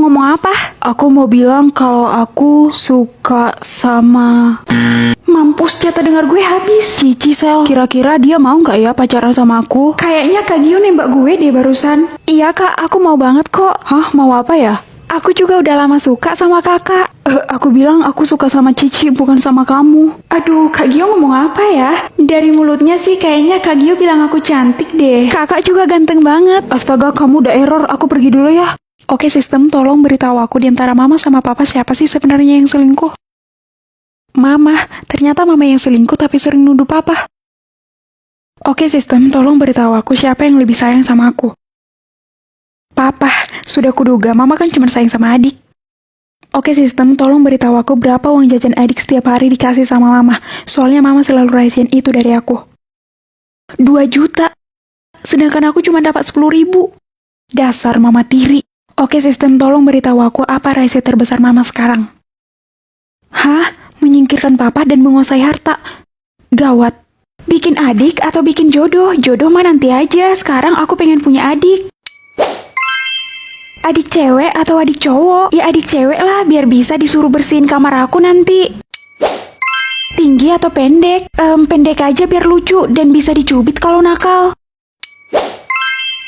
ngomong apa? Aku mau bilang kalau aku suka sama... Mampus, jatah dengar gue habis. Cici Sel, kira-kira dia mau nggak ya pacaran sama aku? Kayaknya Kak Gio nembak gue deh barusan. Iya kak, aku mau banget kok. Hah, mau apa ya? Aku juga udah lama suka sama kakak. Aku bilang aku suka sama Cici, bukan sama kamu. Aduh, Kak Gio ngomong apa ya? Dari mulutnya sih kayaknya Kak Gio bilang aku cantik deh. Kakak juga ganteng banget. Astaga, kamu udah error. Aku pergi dulu ya. Oke, sistem, tolong beritahu aku di antara mama sama papa siapa sih sebenarnya yang selingkuh? Mama, ternyata mama yang selingkuh tapi sering nuduh papa. Oke, sistem, tolong beritahu aku siapa yang lebih sayang sama aku. Papa, sudah kuduga, mama kan cuma sayang sama adik. Oke sistem, tolong beritahu aku berapa uang jajan adik setiap hari dikasih sama mama. Soalnya mama selalu rahasiain itu dari aku. 2 juta. Sedangkan aku cuma dapat 10.000. Dasar mama tiri. Oke sistem, tolong beritahu aku apa rahasia terbesar mama sekarang. Hah? Menyingkirkan papa dan menguasai harta. Gawat. Bikin adik atau bikin jodoh? Jodoh mah nanti aja. Sekarang aku pengen punya adik. Adik cewek atau adik cowok? Ya adik cewek lah, biar bisa disuruh bersihin kamar aku nanti. Tinggi atau pendek? Pendek aja biar lucu dan bisa dicubit kalau nakal.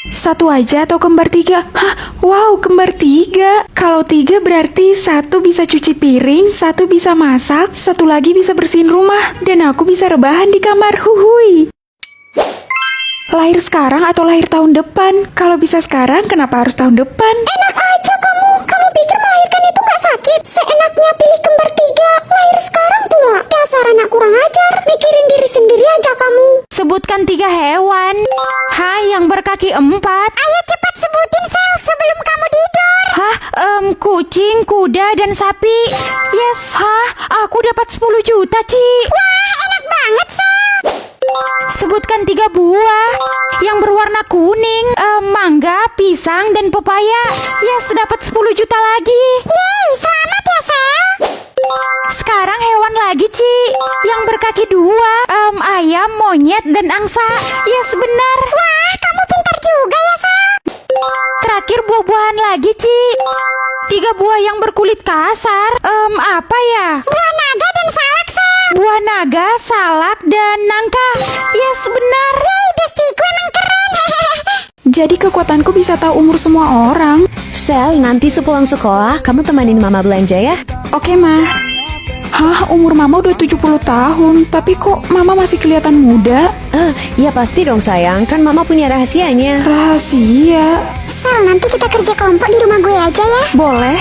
1 aja atau kembar 3? Hah? Wow, kembar 3. Kalau 3 berarti 1 bisa cuci piring, 1 bisa masak, 1 lagi bisa bersihin rumah, dan aku bisa rebahan di kamar. Huhui. Lahir sekarang atau lahir tahun depan? Kalau bisa sekarang, kenapa harus tahun depan? Enak aja kamu. Kamu pikir melahirkan itu gak sakit? Seenaknya pilih kembar 3. Lahir sekarang pula. Dasar anak kurang ajar. Mikirin diri sendiri aja kamu. Sebutkan 3 hewan. Hai, yang berkaki 4. Ayo cepat sebutin Sel sebelum kamu tidur. Hah? Kucing, kuda, dan sapi. Yes, hah? Aku dapat 10 juta, Ci. Wah, enak banget Sel. Sebutkan 3 buah yang berwarna kuning, mangga, pisang, dan pepaya. Yes, dapat 10 juta lagi. Yeay, selamat ya Sel. Sekarang hewan lagi, Ci. Yang berkaki 2, ayam, monyet, dan angsa. Yes, benar. Wah, kamu pintar juga ya Sel. Terakhir buah-buahan lagi, Ci. 3 buah yang berkulit kasar. Apa ya? Buah naga dan salak Sel. Buah naga, salak, dan nangka. Yes, benar. Yeay, bestiku emang keren. Jadi kekuatanku bisa tahu umur semua orang. Sel, nanti sepulang sekolah, kamu temenin mama belanja ya? Oke, Ma. Hah, umur mama udah 70 tahun, tapi kok mama masih kelihatan muda? Ya pasti dong sayang, kan mama punya rahasianya. Rahasia. Sel, nanti kita kerja kelompok di rumah gue aja ya. Boleh.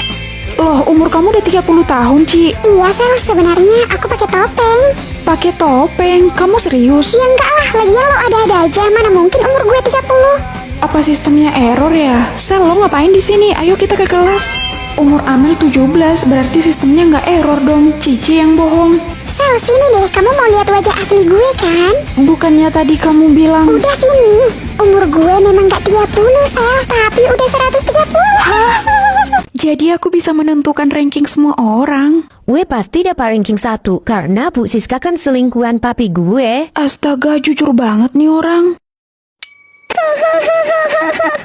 Loh, umur kamu udah 30 tahun, Ci. Iya Sel, sebenarnya aku pakai topeng. Pakai topeng? Kamu serius? Ya enggak lah, lagian lo ada-ada aja, mana mungkin umur gue 30. Apa sistemnya error ya? Sel, lo ngapain di sini? Ayo kita ke kelas. Umur Amel 17, berarti sistemnya nggak error dong. Cici yang bohong. Sel, sini deh, kamu mau lihat wajah asli gue kan? Bukannya tadi kamu bilang... Udah sini, umur gue memang gak 30 Sel, tapi udah 130. Hah? Jadi aku bisa menentukan ranking semua orang. Gue pasti dapat ranking 1, karena Bu Siska kan selingkuhan papi gue. Astaga, jujur banget nih orang.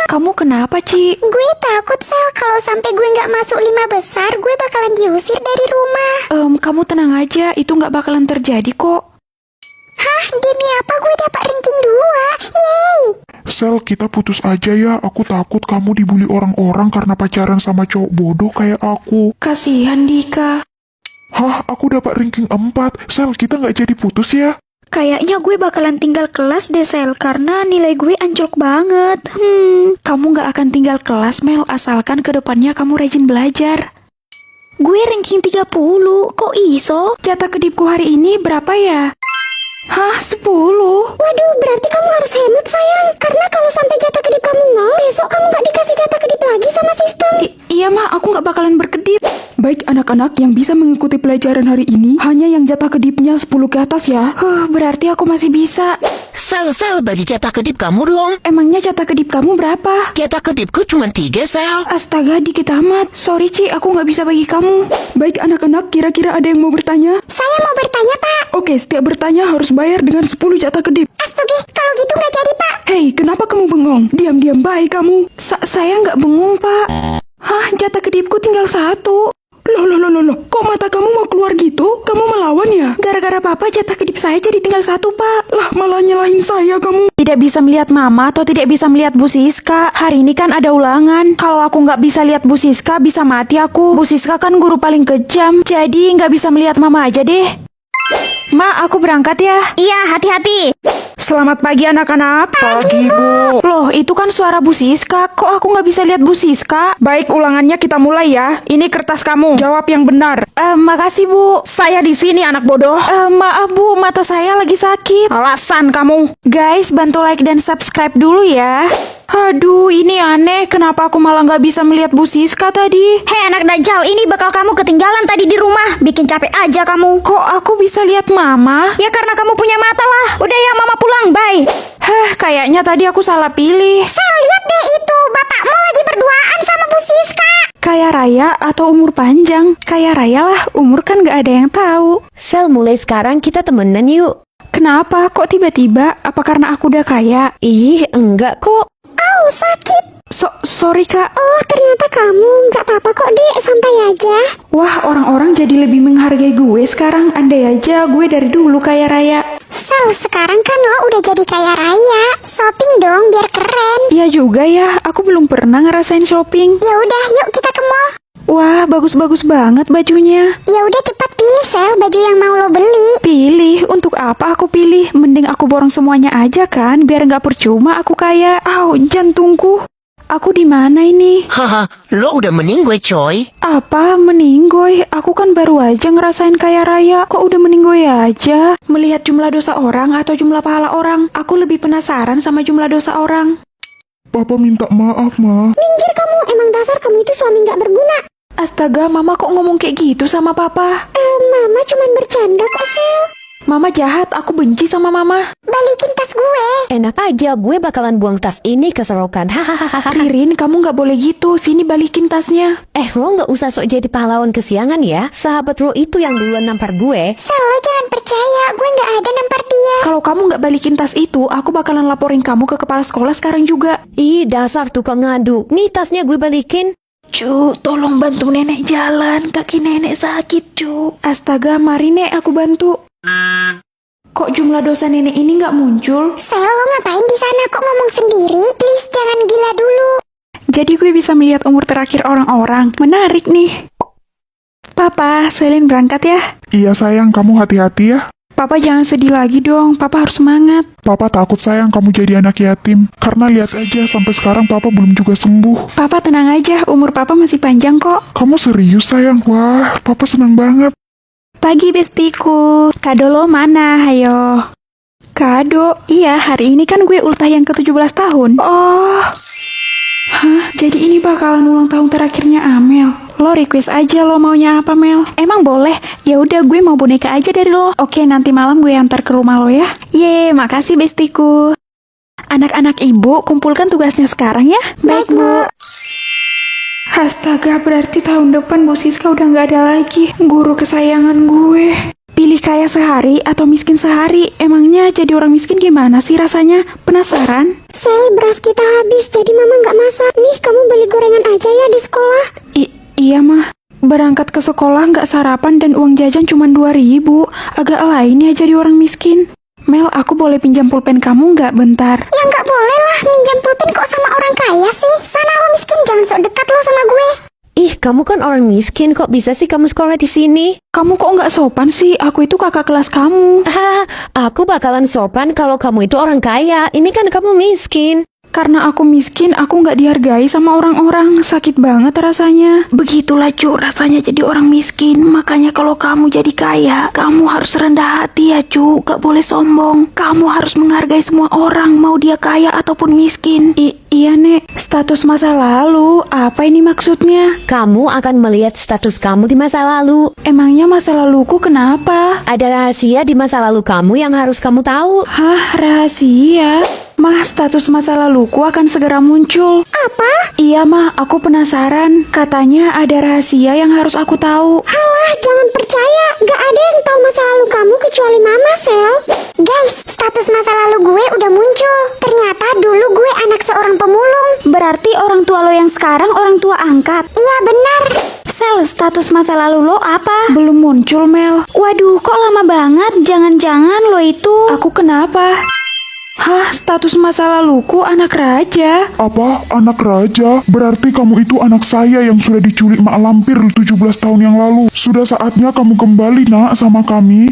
Kamu kenapa, Ci? Gue takut Sel, kalau sampai gue gak masuk 5 besar, gue bakalan diusir dari rumah. Kamu tenang aja, itu nggak bakalan terjadi kok. Hah, demi apa gue dapat ranking 2? Yeay. Sel, kita putus aja ya. Aku takut kamu dibully orang-orang karena pacaran sama cowok bodoh kayak aku. Kasihan Dika. Hah, aku dapat ranking 4. Sel, kita nggak jadi putus ya? Kayaknya gue bakalan tinggal kelas deh, Sel, karena nilai gue anjlok banget. Kamu nggak akan tinggal kelas, Mel, asalkan kedepannya kamu rajin belajar. Gue ranking 30, kok iso? Jatah kedipku hari ini berapa ya? Hah, 10? Waduh, berarti kamu harus hemat sayang. Karena kalau sampai jatah kedip kamu 0, besok kamu gak dikasih jatah kedip lagi sama sistem. Iya mah, aku nggak bakalan berkedip. Baik anak-anak yang bisa mengikuti pelajaran hari ini, hanya yang jatah kedipnya 10 ke atas ya. Berarti aku masih bisa. Sel, bagi jatah kedip kamu dong. Emangnya jatah kedip kamu berapa? Jatah kedipku cuma 3, Sel. Astaga, dikit amat. Sorry, Ci, aku nggak bisa bagi kamu. Baik anak-anak, kira-kira ada yang mau bertanya? Saya mau bertanya Pak. Oke, setiap bertanya harus bayar dengan 10 jatah kedip. Astugi, kalau gitu gak jadi Pak. Hei, kenapa kamu bengong? Diam-diam baik kamu. Saya nggak bengong, Pak. Hah, jatah kedipku tinggal 1. Loh, kok mata kamu mau keluar gitu? Kamu melawan ya? Gara-gara papa jatah kedip saya jadi tinggal 1, Pak. Lah, malah nyalahin saya kamu. Tidak bisa melihat mama atau tidak bisa melihat Bu Siska. Hari ini kan ada ulangan. Kalau aku nggak bisa lihat Bu Siska, bisa mati aku. Bu Siska kan guru paling kejam. Jadi nggak bisa melihat mama aja deh. Ma, aku berangkat ya. Iya, hati-hati. Selamat pagi anak-anak. Pagi, Bu. Loh, itu kan suara Bu Siska. Kok aku nggak bisa lihat Bu Siska? Baik, ulangannya kita mulai ya. Ini kertas kamu. Jawab yang benar. Makasih, Bu. Saya di sini, anak bodoh. Maaf, Bu. Mata saya lagi sakit. Alasan kamu. Guys, bantu like dan subscribe dulu ya. Aduh, ini aneh. Kenapa aku malah nggak bisa melihat Bu Siska tadi? Hei anak Dajjal, ini bakal kamu ketinggalan tadi di rumah. Bikin capek aja kamu. Kok aku bisa lihat Mama? Ya karena kamu punya mata lah. Udah ya, mama pulang, bye. Kayaknya tadi aku salah pilih. Saya lihat deh itu, bapakmu lagi berduaan sama Bu Siska. Kaya raya atau umur panjang? Kaya raya lah, umur kan nggak ada yang tahu. Sel, mulai sekarang kita temenan yuk. Kenapa? Kok tiba-tiba? Apa karena aku udah kaya? Ih, enggak kok. Au, sakit. Sorry kak. Oh, ternyata kamu. Nggak apa-apa kok, Dek. Santai aja. Wah, orang-orang jadi lebih menghargai gue sekarang. Andai aja gue dari dulu kaya raya. Sel, sekarang kan lo udah jadi kaya raya. Shopping dong, biar keren. Iya juga ya, aku belum pernah ngerasain shopping. Ya udah, yuk kita ke mall. Wah, bagus-bagus banget bajunya. Ya udah cepat pilih, Sel, baju yang mau lo beli. Pilih? Untuk apa aku pilih? Mending aku borong semuanya aja kan, biar nggak percuma aku kaya. Au, jantungku. Aku di mana ini? Haha, lo udah meninggoy coy. Apa meninggoy? Aku kan baru aja ngerasain kaya raya. Kok udah meninggoy aja? Melihat jumlah dosa orang atau jumlah pahala orang, aku lebih penasaran sama jumlah dosa orang. Papa minta maaf, Ma. Minggir kamu, emang dasar kamu itu suami nggak berguna. Astaga, Mama kok ngomong kayak gitu sama Papa? Mama cuman bercanda kok, Sel. Mama jahat, aku benci sama Mama. Balikin tas gue. Enak aja, gue bakalan buang tas ini ke selokan. Hahaha. Ririn, kamu nggak boleh gitu. Sini balikin tasnya. Lo nggak usah sok jadi pahlawan kesiangan ya. Sahabat lo itu yang duluan nampar gue. Sel, lo jangan percaya, gue nggak ada nampar dia. Kalau kamu nggak balikin tas itu, aku bakalan laporin kamu ke kepala sekolah sekarang juga. Ih, dasar tukang ngaduk. Nih tasnya gue balikin. Cu, tolong bantu nenek jalan. Kaki nenek sakit, cu. Astaga, mari nek aku bantu. Kok jumlah dosa nenek ini nggak muncul? Sel, lo ngapain di sana kok ngomong sendiri? Please, jangan gila dulu. Jadi gue bisa melihat umur terakhir orang-orang. Menarik nih. Papa, Selin berangkat ya. Iya sayang, kamu hati-hati ya. Papa jangan sedih lagi dong. Papa harus semangat. Papa takut sayang kamu jadi anak yatim. Karena lihat aja sampai sekarang Papa belum juga sembuh. Papa tenang aja, umur Papa masih panjang kok. Kamu serius sayang? Wah, Papa senang banget. Pagi bestiku, kado lo mana? Hayo. Kado? Iya, hari ini kan gue ultah yang ke-17 tahun. Oh. Hah, jadi ini bakalan ulang tahun terakhirnya Amel. Lo request aja lo maunya apa, Mel? Emang boleh? Ya udah, gue mau boneka aja dari lo. Oke, nanti malam gue antar ke rumah lo ya. Yeay, makasih bestiku. Anak-anak ibu, kumpulkan tugasnya sekarang ya. Baik, Bu. Astaga, berarti tahun depan Bu Siska udah nggak ada lagi. Guru kesayangan gue. Pilih kaya sehari atau miskin sehari. Emangnya jadi orang miskin gimana sih rasanya? Penasaran? Sel, beras kita habis, jadi mama nggak masak. Nih, kamu beli gorengan aja ya di sekolah. Iya mah. Berangkat ke sekolah nggak sarapan dan uang jajan cuma 2.000. Agak lain ya jadi orang miskin. Mel, aku boleh pinjam pulpen kamu nggak bentar? Ya nggak boleh lah, minjam pulpen kok sama orang kaya sih. Sana lo miskin, jangan sok dekat lo sama gue. Ih, kamu kan orang miskin, kok bisa sih kamu sekolah di sini? Kamu kok nggak sopan sih? Aku itu kakak kelas kamu. Aku bakalan sopan kalau kamu itu orang kaya. Ini kan kamu miskin. Karena aku miskin, aku nggak dihargai sama orang-orang. Sakit banget rasanya. Begitulah cu, rasanya jadi orang miskin. Makanya kalau kamu jadi kaya, kamu harus rendah hati ya cu. Gak boleh sombong. Kamu harus menghargai semua orang, mau dia kaya ataupun miskin. Iya nek, status masa lalu. Apa ini maksudnya? Kamu akan melihat status kamu di masa lalu. Emangnya masa laluku kenapa? Ada rahasia di masa lalu kamu yang harus kamu tahu. Hah, rahasia? Mah, status masa laluku akan segera muncul. Apa? Iya mah, aku penasaran. Katanya ada rahasia yang harus aku tahu. Halah, jangan percaya. Gak ada yang tahu masa lalu kamu kecuali mama, Sel. Guys, status masa lalu gue udah muncul. Ternyata dulu gue anak seorang pemulung. Berarti orang tua lo yang sekarang orang tua angkat. Iya benar. Sel, status masa lalu lo apa? Belum muncul, Mel. Waduh, kok lama banget? Jangan-jangan lo itu... Aku kenapa? Hah, status masa laluku anak raja. Apa? Anak raja? Berarti kamu itu anak saya yang sudah diculik mak lampir 17 tahun yang lalu. Sudah saatnya kamu kembali nak sama kami.